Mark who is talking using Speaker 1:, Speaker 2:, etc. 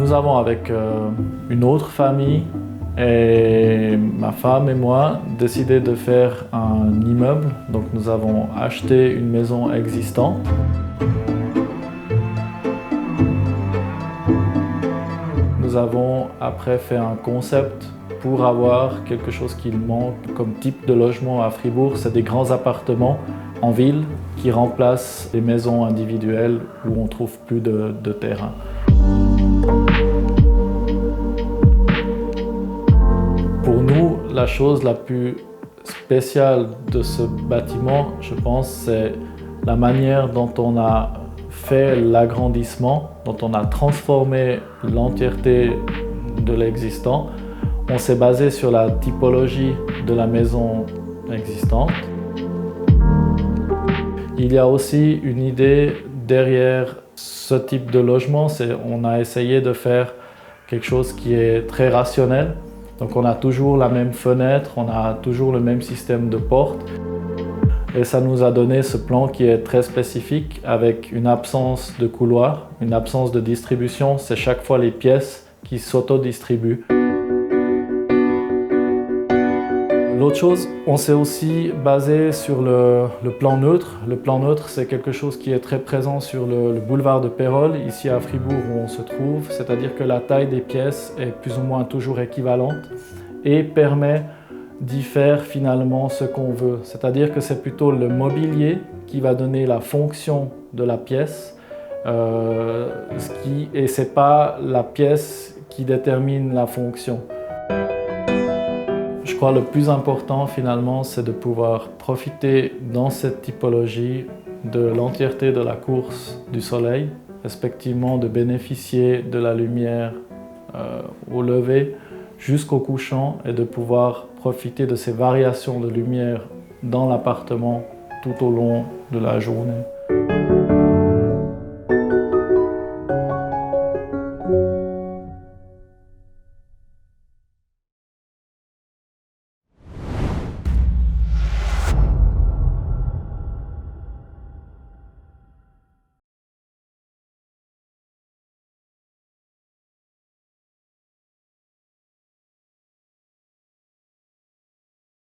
Speaker 1: nous avons avec une autre famille et ma femme et moi décidé de faire un immeuble. Donc nous avons acheté une maison existante. Nous avons après fait un concept pour avoir quelque chose qui manque comme type de logement à Fribourg. C'est des grands appartements en ville qui remplacent les maisons individuelles où on ne trouve plus de terrain. Pour nous, la chose la plus spéciale de ce bâtiment, je pense, c'est la manière dont on a fait l'agrandissement, dont on a transformé l'entièreté de l'existant. On s'est basé sur la typologie de la maison existante. Il y a aussi une idée derrière ce type de logement, on a essayé de faire quelque chose qui est très rationnel. Donc on a toujours la même fenêtre, on a toujours le même système de portes. Et ça nous a donné ce plan qui est très spécifique avec une absence de couloir, une absence de distribution. C'est chaque fois les pièces qui s'auto-distribuent. L'autre chose, on s'est aussi basé sur le plan neutre. Le plan neutre, c'est quelque chose qui est très présent sur le boulevard de Pérols, ici à Fribourg où on se trouve. C'est-à-dire que la taille des pièces est plus ou moins toujours équivalente et permet d'y faire finalement ce qu'on veut. C'est-à-dire que c'est plutôt le mobilier qui va donner la fonction de la pièce et ce n'est pas la pièce qui détermine la fonction. Je crois que le plus important finalement, c'est de pouvoir profiter dans cette typologie de l'entièreté de la course du soleil, respectivement de bénéficier de la lumière au lever jusqu'au couchant et de pouvoir profiter de ces variations de lumière dans l'appartement tout au long de la journée.